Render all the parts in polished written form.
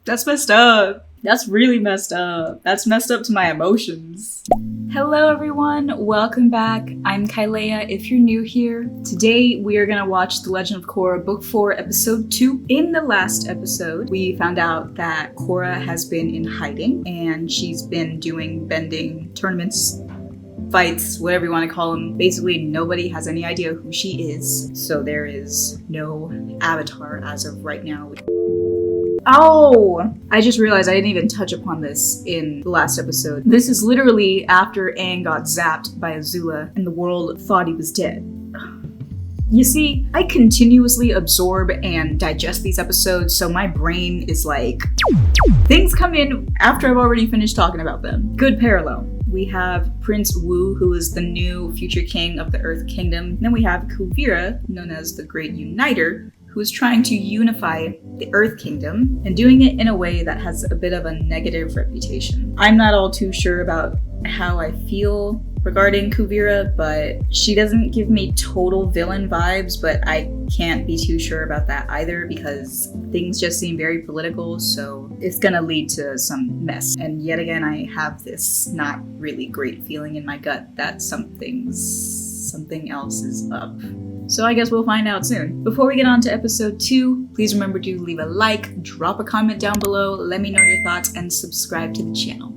That's messed up. That's really messed up. That's messed up to my emotions. Hello everyone, welcome back. I'm Kailea if you're new here. Today we are gonna watch The Legend of Korra Book 4 Episode 2. In the last episode, we found out that Korra has been in hiding and she's been doing bending tournaments, fights, whatever you want to call them. Basically, nobody has any idea who she is, so there is no avatar as of right now. Oh! I just realized I didn't even touch upon this in the last episode. This is literally after Aang got zapped by Azula and the world thought he was dead. You see, I continuously absorb and digest these episodes, so my brain is like, things come in after I've already finished talking about them. Good parallel. We have Prince Wu, who is the new future king of the Earth Kingdom. And then we have Kuvira, known as the Great Uniter, who is trying to unify the Earth Kingdom and doing it in a way that has a bit of a negative reputation. I'm not all too sure about how I feel regarding Kuvira, but she doesn't give me total villain vibes, but I can't be too sure about that either because things just seem very political, so it's gonna lead to some mess. And yet again, I have this not really great feeling in my gut that something else is up. So I guess we'll find out soon. Before we get on to episode 2, please remember to leave a like, drop a comment down below, let me know your thoughts, and subscribe to the channel.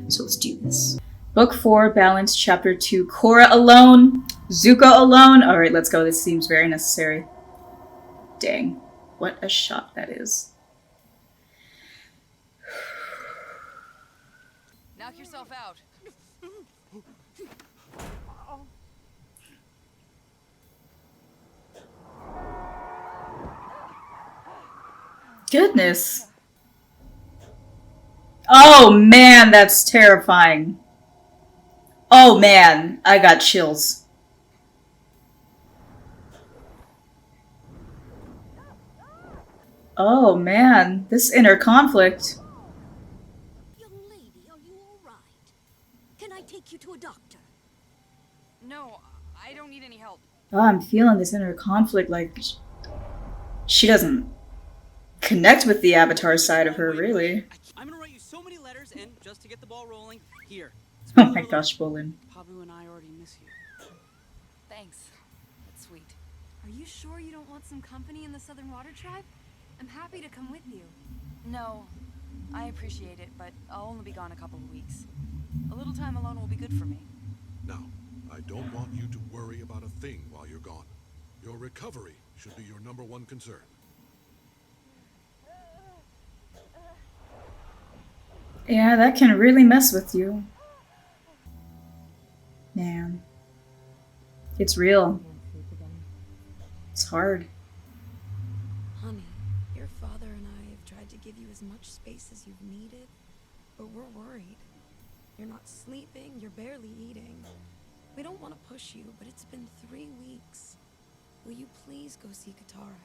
So let's do this. Book 4, Balance, Chapter 2, Korra alone, Zuko alone. Alright, let's go. This seems very necessary. Dang, what a shot that is. Knock yourself out. Goodness. Oh man, that's terrifying. Oh man, I got chills. Oh man, this inner conflict. Young lady, are you all right? Can I take you to a doctor? No, I don't need any help. Oh, I'm feeling this inner conflict, like she doesn't connect with the Avatar side of her, really. I'm gonna write you so many letters, and just to get the ball rolling, here. Oh my gosh, Bolin. Pabu and I already miss you. Thanks. That's sweet. Are you sure you don't want some company in the Southern Water Tribe? I'm happy to come with you. No, I appreciate it, but I'll only be gone a couple of weeks. A little time alone will be good for me. Now, I don't want you to worry about a thing while you're gone. Your recovery should be your #1 concern. Yeah, that can really mess with you. Man. It's real. It's hard. Honey, your father and I have tried to give you as much space as you've needed, but we're worried. You're not sleeping, you're barely eating. We don't want to push you, but it's been 3 weeks. Will you please go see Katara?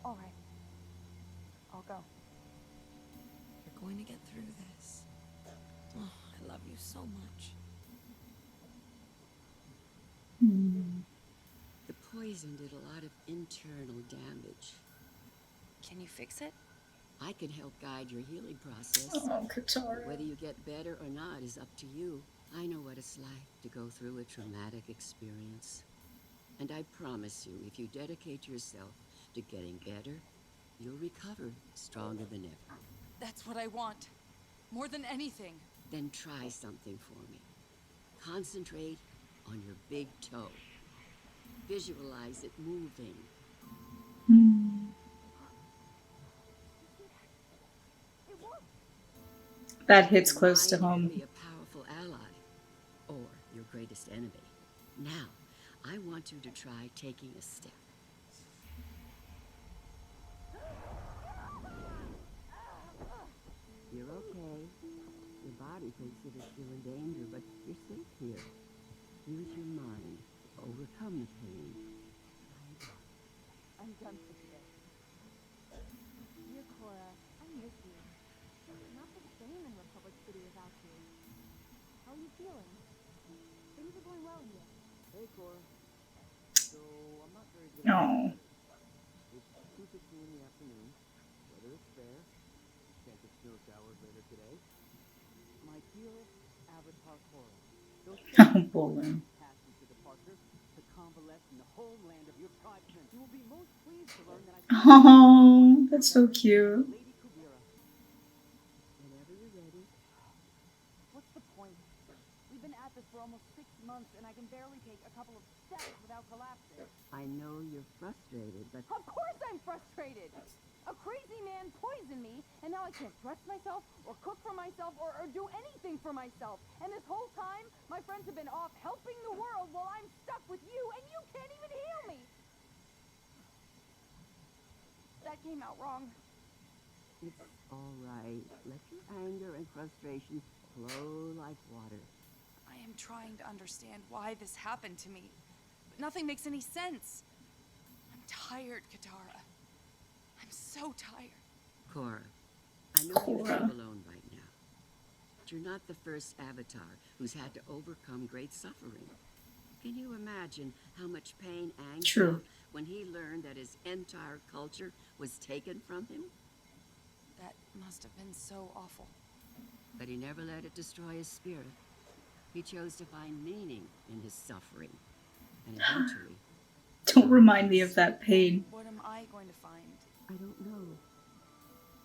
All right. I'll go. You're going to get through this. Oh, I love you so much. The poison did a lot of internal damage. Can you fix it? I can help guide your healing process. Oh, Katara. Whether you get better or not is up to you. I know what it's like to go through a traumatic experience. And I promise you, if you dedicate yourself to getting better, you'll recover stronger than ever. That's what I want. More than anything. Then try something for me. Concentrate on your big toe. Visualize it moving. That hits close to Mind can home. be a powerful ally, or your greatest enemy. Now, I want you to try taking a step. You're okay. Your body thinks that it's still in danger, but you're safe here. Use your mind to overcome the pain. I'm done for today. Dear Korra, I miss you. It's not the same in Republic City without you. How are you feeling? Things are going well here. Hey, Korra. So, I'm not very good Oh. It's 2:15 in the afternoon. fair. Chance of snow showers later today. My dearest Avatar Korra, those Oh, boy. passed into departure to convalesce in the homeland of your tribesmen. You will be most pleased to learn that I Oh, that's so cute. Lady Kuvira. Whenever you're ready. What's the point? We've been at this for almost 6 months, and I can barely take a couple of steps without collapsing. I know you're frustrated, but Of course I'm frustrated! A crazy man poisoned me, and now I can't dress myself, or cook for myself, or do anything for myself. And this whole time, my friends have been off helping the world while I'm stuck with you, and you can't even heal me! That came out wrong. it's all right. Let your anger and frustration flow like water. I am trying to understand why this happened to me, but nothing makes any sense. I'm tired, Katara. I'm so tired. Korra, I know you Korra. feel alone right now. But you're not the first Avatar who's had to overcome great suffering. Can you imagine how much pain Aang True. felt when he learned that his entire culture was taken from him? That must have been so awful. But he never let it destroy his spirit. He chose to find meaning in his suffering. And eventually, Don't remind me of that pain. What am I going to find? I don't know.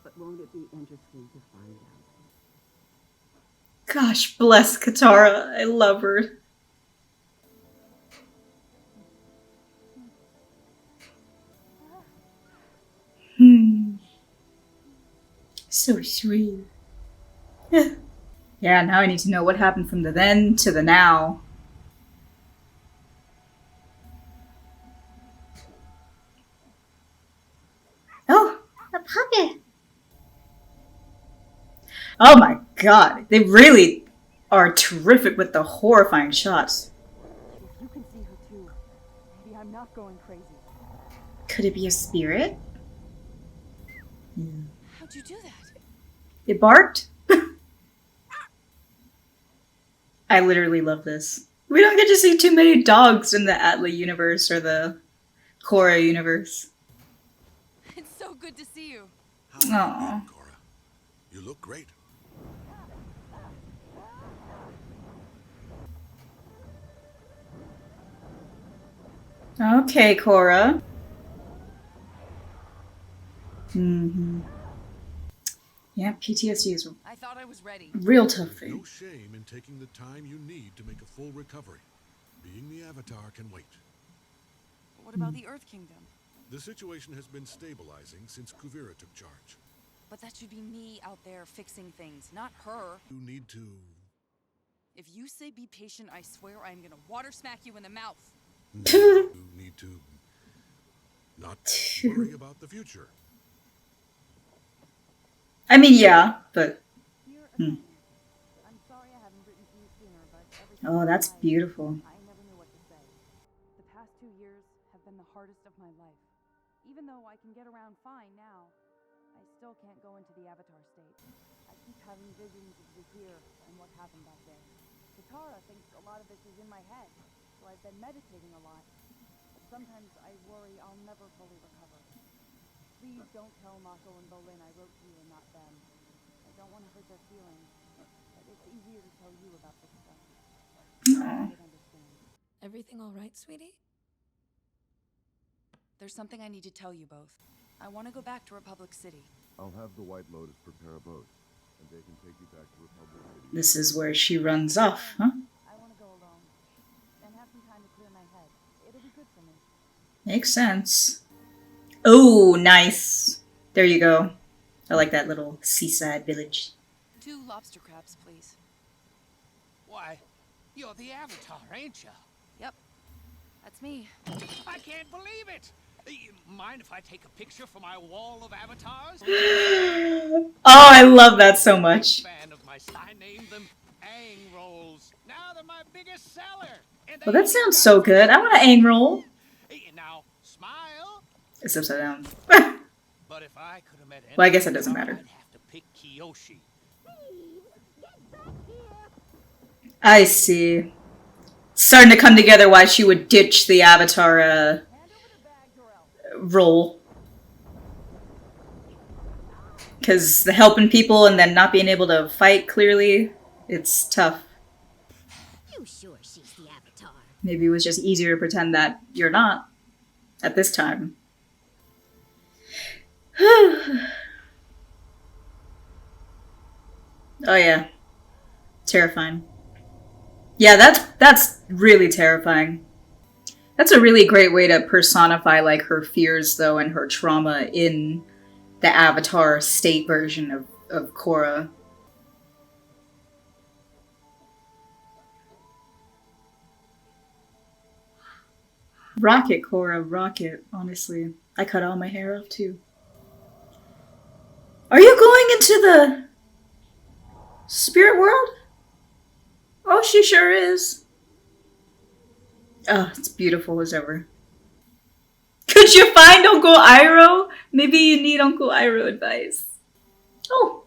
But won't it be interesting to find out? Gosh bless Katara. I love her. So sweet. Yeah, now I need to know what happened from the then to the now. Oh, a puppet. Oh my god, they really are terrific with the horrifying shots. If you can see her too, maybe I'm not going crazy. Could it be a spirit? How'd you do that? It barked? I literally love this. We don't get to see too many dogs in the Atla universe or the Korra universe. It's so good to see you. How have you Aw. been, Korra? You look great. Okay, Korra. Yeah, PTSD is a I thought I was ready. real tough There's thing. no shame in taking the time you need to make a full recovery. Being the Avatar can wait. But what about the Earth Kingdom? The situation has been stabilizing since Kuvira took charge. But that should be me out there fixing things, not her. You need to... If you say be patient, I swear I'm gonna water smack you in the mouth. You need to... not worry about the future. I mean, yeah, but Dear Assignment, I'm sorry I haven't written to you sooner, but every oh, that's time beautiful. I never knew what to say. The past 2 years have been the hardest of my life. Even though I can get around fine now, I still can't go into the Avatar state. I keep having visions of Zahir and what happened that day. Katara thinks a lot of this is in my head, so I've been meditating a lot. But sometimes I worry I'll never fully recover. Please don't tell Mako and Bolin I wrote to you and not them. I don't want to hurt their feelings, but it's easier to tell you about this stuff. Aw. They'd understand. Everything all right, sweetie? There's something I need to tell you both. I want to go back to Republic City. I'll have the White Lotus prepare a boat, and they can take you back to Republic City. This is where she runs off, huh? I want to go alone and have some time to clear my head. It'll be good for me. Makes sense. Oh, nice. There you go. I like that little seaside village. 2 lobster crabs, please. Why, you're the Avatar, ain't you? Yep, that's me. I can't believe it! Mind if I take a picture for my wall of avatars? Oh, I love that so much. Fan of my I named them Aang rolls. Now they're my biggest seller. And Well, they that sounds so good. I want an Aang roll. Now, smile. It's upside down. But if I could have met Well, I guess it anyone, doesn't matter. I'd have to pick Kyoshi. I see. Starting to come together why she would ditch the Avatar role. Because the helping people and then not being able to fight clearly, it's tough. You sure she's the Avatar? Maybe it was just easier to pretend that you're not at this time. Oh yeah. Terrifying. Yeah, that's really terrifying. That's a really great way to personify like her fears though and her trauma in the Avatar state version of Korra. Rocket, Korra, rocket. Honestly, I cut all my hair off too. Are you going into the spirit world? Oh, she sure is. Oh, it's beautiful as ever. Could you find Uncle Iroh? Maybe you need Uncle Iroh advice. Oh.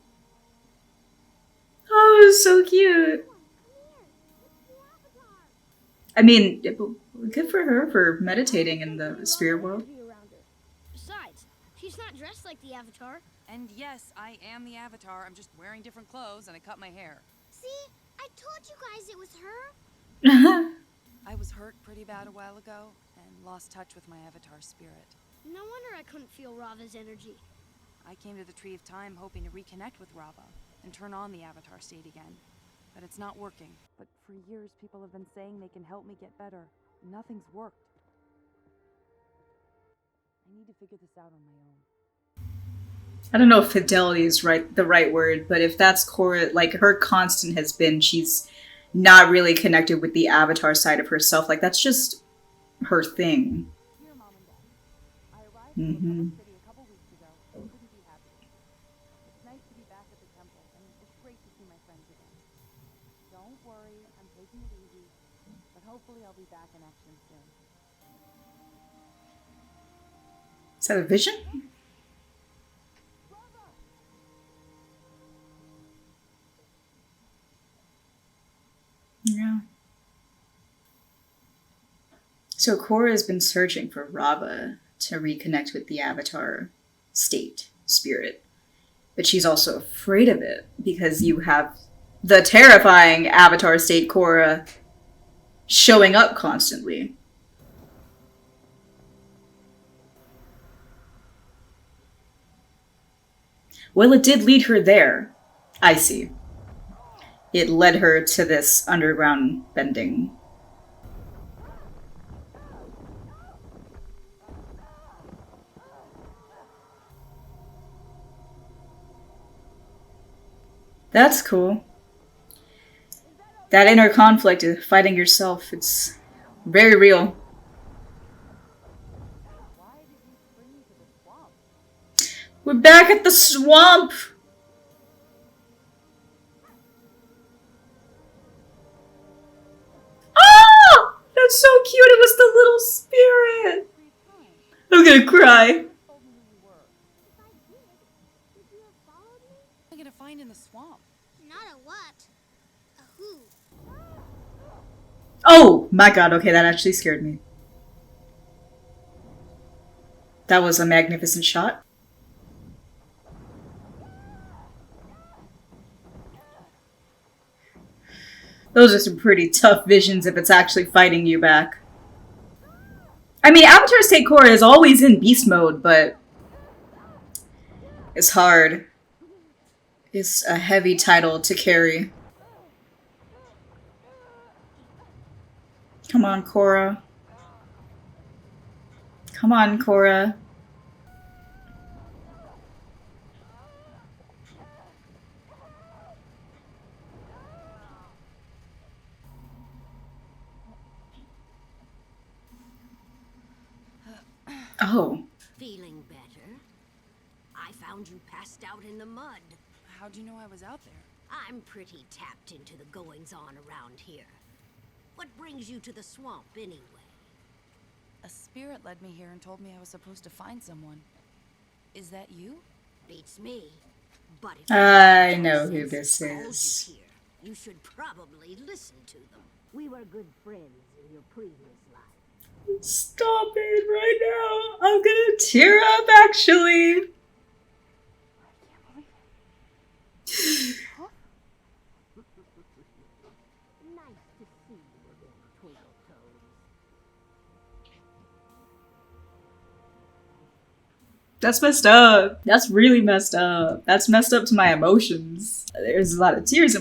Oh, it was so cute. I mean, good for her for meditating in the spirit world. Besides, she's not dressed like the Avatar. And yes, I am the Avatar. I'm just wearing different clothes and I cut my hair. See? I told you guys it was her. I was hurt pretty bad a while ago and lost touch with my Avatar spirit. No wonder I couldn't feel Rava's energy. I came to the Tree of Time hoping to reconnect with Rava and turn on the Avatar state again. But it's not working. But for years, people have been saying they can help me get better. Nothing's worked. I need to figure this out on my own. I don't know if fidelity is the right word, but if that's Korra, like her constant has been she's not really connected with the Avatar side of herself. Like that's just her thing. Dear Mom and Dad, I arrived in the city a couple weeks ago and couldn't be happier. It's nice to be back at the temple, and it's great to see my friends again. Don't worry, I'm taking it easy, but hopefully I'll be back in action soon. Is that a vision? Yeah. So Korra has been searching for Rava to reconnect with the Avatar state, spirit. But she's also afraid of it because you have the terrifying Avatar state Korra showing up constantly. Well, it did lead her there. I see. It led her to this underground bending. That's cool. That inner conflict of fighting yourself, it's very real. We're back at the swamp! Oh! That's so cute, it was the little spirit! I'm gonna cry. What am I gonna find in the swamp? Not a what? A who? Oh my god, okay, that actually scared me. That was a magnificent shot. Those are some pretty tough visions if it's actually fighting you back. I mean, Avatar State Korra is always in beast mode, but it's hard. It's a heavy title to carry. Come on, Korra. Come on, Korra. Oh. Feeling better? I found you passed out in the mud. How'd you know I was out there? I'm pretty tapped into the goings-on around here. What brings you to the swamp, anyway? A spirit led me here and told me I was supposed to find someone. Is that you? Beats me. But if I know who this is. Here, you should probably listen to them. We were good friends in your previous life. Stop it right now. I'm gonna tear up, actually. I can't believe That's messed up. That's really messed up. That's messed up to my emotions. There's a lot of tears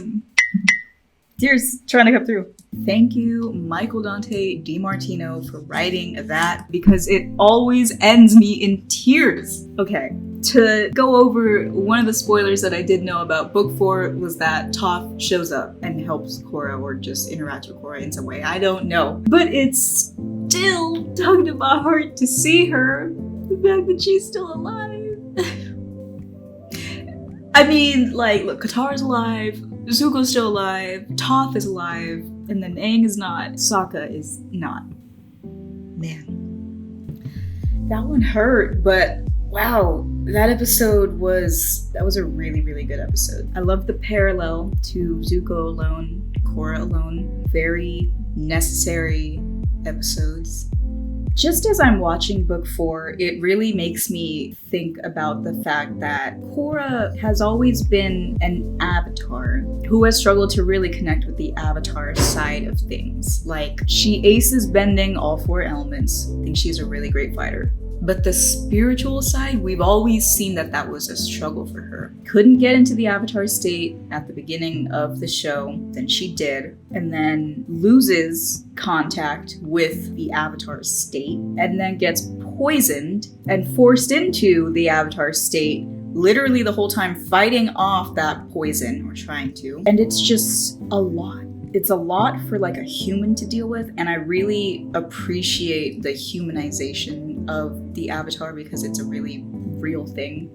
trying to come through. Thank you, Michael Dante DiMartino, for writing that, because it always ends me in tears. Okay, to go over one of the spoilers that I did know about book 4 was that Toph shows up and helps Korra, or just interacts with Korra in some way. I don't know. But it's still tugged at my heart to see her. The fact that she's still alive. I mean, like, look, Katara's alive, Zuko's still alive, Toph is alive, and then Aang is not. Sokka is not. Man. That one hurt, but wow, that was a really, really good episode. I love the parallel to Zuko alone, Korra alone. Very necessary episodes. Just as I'm watching book 4, it really makes me think about the fact that Korra has always been an avatar who has struggled to really connect with the avatar side of things. Like, she aces bending all 4 elements. I think she's a really great fighter. But the spiritual side, we've always seen that was a struggle for her. Couldn't get into the avatar state at the beginning of the show, then she did, and then loses contact with the avatar state, and then gets poisoned and forced into the avatar state, literally the whole time fighting off that poison, or trying to. And it's just a lot. It's a lot for like a human to deal with, and I really appreciate the humanization of the avatar because it's a really real thing.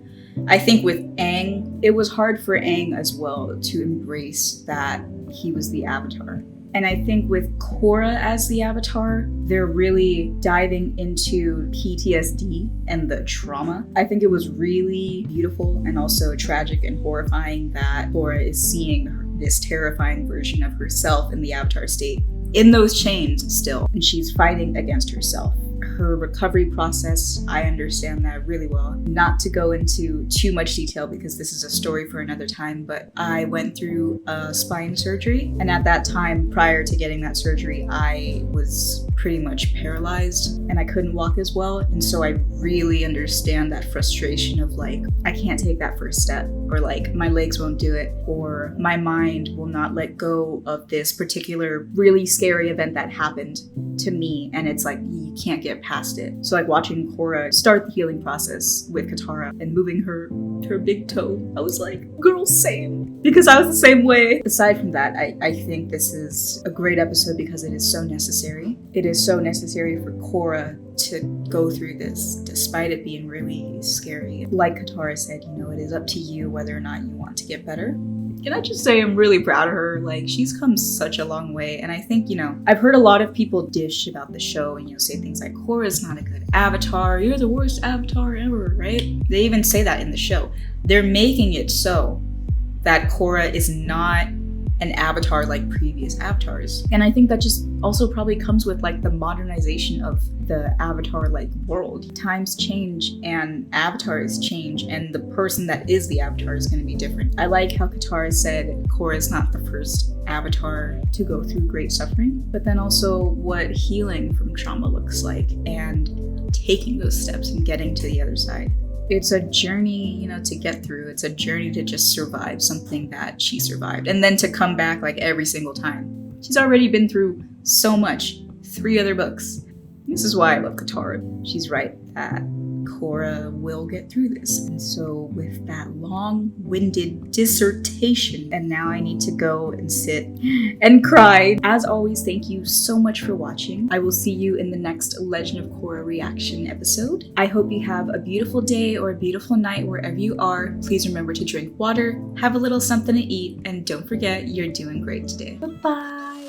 I think with Aang, it was hard for Aang as well to embrace that he was the avatar. And I think with Korra as the avatar, they're really diving into PTSD and the trauma. I think it was really beautiful and also tragic and horrifying that Korra is seeing this terrifying version of herself in the avatar state, in those chains still, and she's fighting against herself. Her recovery process, I understand that really well. Not to go into too much detail because this is a story for another time, but I went through a spine surgery, and at that time, prior to getting that surgery, I was pretty much paralyzed and I couldn't walk as well. And so I really understand that frustration of like, I can't take that first step, or like my legs won't do it, or my mind will not let go of this particular really scary event that happened to me, and it's like you can't get past it. So like watching Korra start the healing process with Katara and moving her big toe, I was like, girl, same. Because I was the same way. Aside from that, I think this is a great episode because it is so necessary. It is so necessary for Korra to go through this, despite it being really scary. Like Katara said, it is up to you whether or not you want to get better. Can I just say I'm really proud of her? Like, she's come such a long way. And I think, I've heard a lot of people dish about the show and, say things like, Korra's not a good avatar. You're the worst avatar ever, right? They even say that in the show. They're making it so that Korra is not an avatar like previous avatars. And I think that just also probably comes with like the modernization of the avatar like world. Times change and avatars change, and the person that is the avatar is going to be different. I like how Katara said Korra is not the first avatar to go through great suffering, but then also what healing from trauma looks like and taking those steps and getting to the other side. It's a journey, to get through. It's a journey to just survive something that she survived, and then to come back like every single time. She's already been through so much. 3 other books. This is why I love Katara. She's right that Korra will get through this. And so with that long-winded dissertation, and now I need to go and sit and cry. As always, thank you so much for watching. I will see you in the next Legend of Korra reaction episode. I hope you have a beautiful day or a beautiful night wherever you are. Please remember to drink water, have a little something to eat, and don't forget you're doing great today. Bye-bye.